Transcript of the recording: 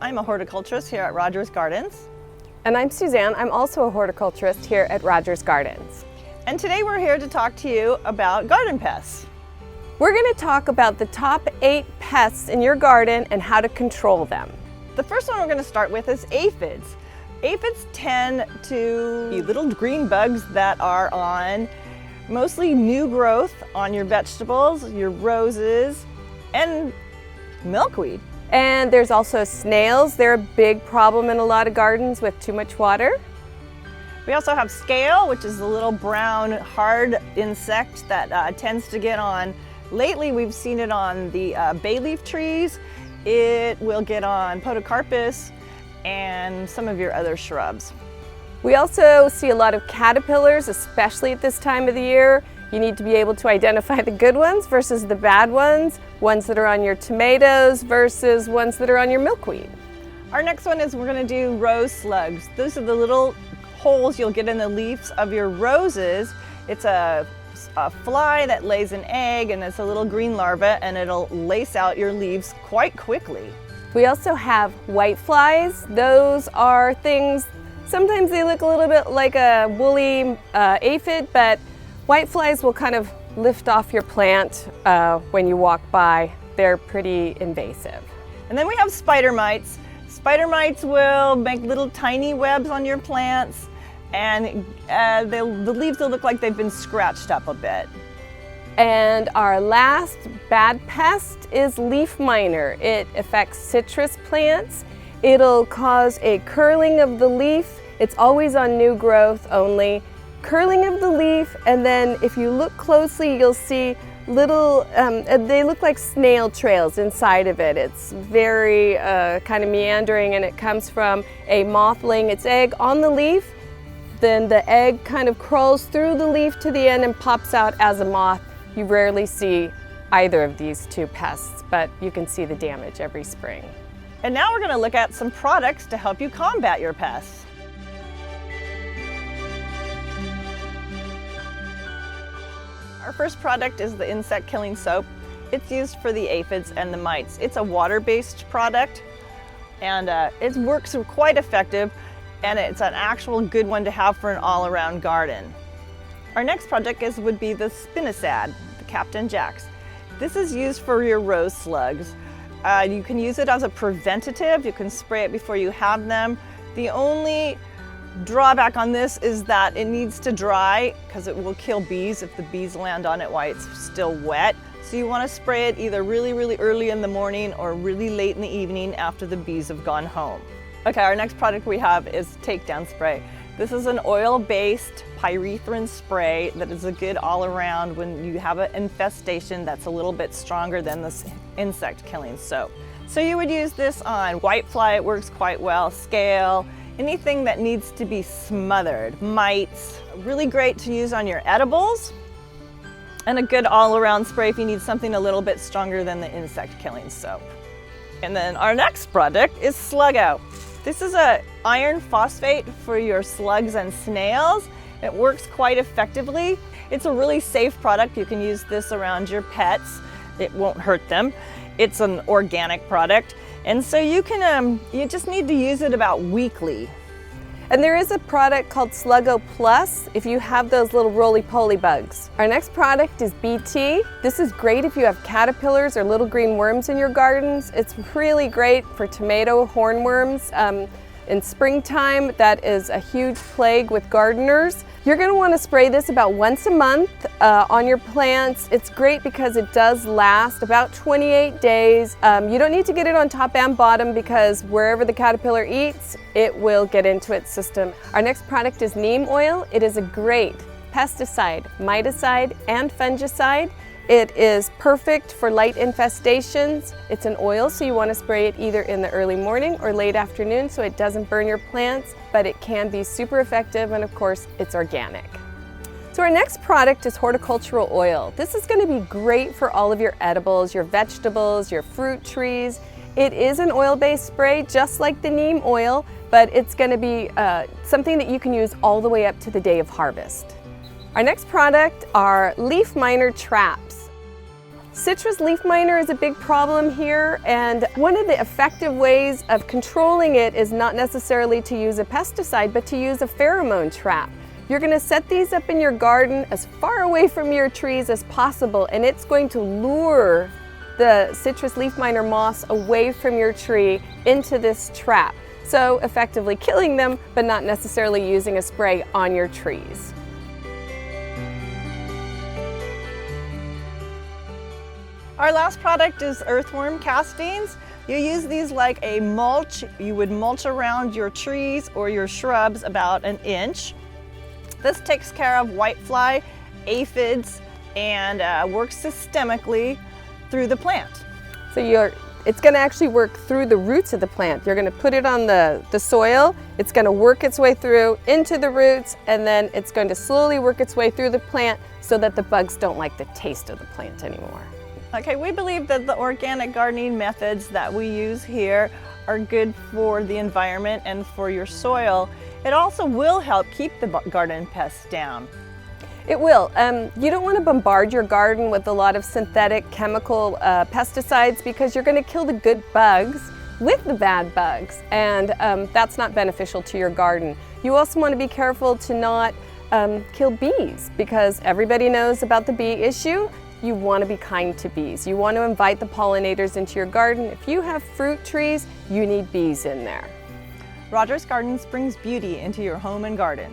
I'm a horticulturist here at Rogers Gardens. And I'm Suzanne. I'm also a horticulturist here at Rogers Gardens. And today we're here to talk to you about garden pests. We're going to talk about the top 8 pests in your garden and how to control them. The first one we're going to start with is aphids. Aphids tend to be little green bugs that are on mostly new growth on your vegetables, your roses, and milkweed. And there's also snails. They're a big problem in a lot of gardens with too much water. We also have scale, which is the little brown hard insect that tends to get on. Lately we've seen it on the bay leaf trees. It will get on podocarpus and some of your other shrubs. We also see a lot of caterpillars, especially at this time of the year. You need to be able to identify the good ones versus the bad ones that are on your tomatoes versus ones that are on your milkweed. Our next one is we're going to do rose slugs. Those are the little holes you'll get in the leaves of your roses. It's a fly that lays an egg, and it's a little green larva, and it'll lace out your leaves quite quickly. We also have white flies. Those are things, sometimes they look a little bit like a woolly aphid, but white flies will kind of lift off your plant when you walk by. They're pretty invasive. And then we have spider mites. Spider mites will make little tiny webs on your plants, and the leaves will look like they've been scratched up a bit. And our last bad pest is leaf miner. It affects citrus plants. It'll cause a curling of the leaf. It's always on new growth only. Curling of the leaf, and then if you look closely, you'll see little, they look like snail trails inside of it. It's very kind of meandering, and it comes from a moth laying its egg on the leaf. Then the egg kind of crawls through the leaf to the end and pops out as a moth. You rarely see either of these two pests, but you can see the damage every spring. And now we're going to look at some products to help you combat your pests. Our first product is the insect killing soap. It's used for the aphids and the mites. It's a water-based product, and it works quite effective, and it's an actual good one to have for an all-around garden. Our next product would be the spinosad, the Captain Jacks. This is used for your rose slugs. You can use it as a preventative. You can spray it before you have them. The only drawback on this is that it needs to dry because it will kill bees if the bees land on it while it's still wet. So you want to spray it either really early in the morning or really late in the evening after the bees have gone home. Okay, our next product we have is takedown spray. This is an oil-based pyrethrin spray that is a good all-around when you have an infestation that's a little bit stronger than this insect killing soap. So you would use this on whitefly, it works quite well, scale, anything that needs to be smothered, mites. Really great to use on your edibles, and a good all-around spray if you need something a little bit stronger than the insect killing soap. And then our next product is Slug Out. This is an iron phosphate for your slugs and snails. It works quite effectively. It's a really safe product. You can use this around your pets. It won't hurt them. It's an organic product. And so you just need to use it about weekly. And there is a product called Sluggo Plus if you have those little roly-poly bugs. Our next product is BT. This is great if you have caterpillars or little green worms in your gardens. It's really great for tomato hornworms. In springtime, that is a huge plague with gardeners. You're going to want to spray this about once a month on your plants. It's great because it does last about 28 days. You don't need to get it on top and bottom because wherever the caterpillar eats, it will get into its system. Our next product is neem oil. It is a great pesticide, miticide, and fungicide. It is perfect for light infestations. It's an oil, so you want to spray it either in the early morning or late afternoon so it doesn't burn your plants, but it can be super effective, and of course, it's organic. So our next product is horticultural oil. This is going to be great for all of your edibles, your vegetables, your fruit trees, It is an oil-based spray, just like the neem oil, but it's going to be something that you can use all the way up to the day of harvest. Our next product are leaf miner traps. Citrus leaf miner is a big problem here, and one of the effective ways of controlling it is not necessarily to use a pesticide, but to use a pheromone trap. You're going to set these up in your garden as far away from your trees as possible, and it's going to lure the citrus leaf miner moths away from your tree into this trap. So effectively killing them, but not necessarily using a spray on your trees. Our last product is earthworm castings. You use these like a mulch. You would mulch around your trees or your shrubs about an inch. This takes care of whitefly, aphids, and works systemically through the plant. So it's going to actually work through the roots of the plant. You're going to put it on the soil, it's going to work its way through into the roots, and then it's going to slowly work its way through the plant so that the bugs don't like the taste of the plant anymore. Okay, we believe that the organic gardening methods that we use here are good for the environment and for your soil. It also will help keep the garden pests down. It will. You don't want to bombard your garden with a lot of synthetic chemical pesticides, because you're going to kill the good bugs with the bad bugs, and that's not beneficial to your garden. You also want to be careful to not kill bees, because everybody knows about the bee issue. You want to be kind to bees. You want to invite the pollinators into your garden. If you have fruit trees, you need bees in there. Rogers Gardens brings beauty into your home and garden.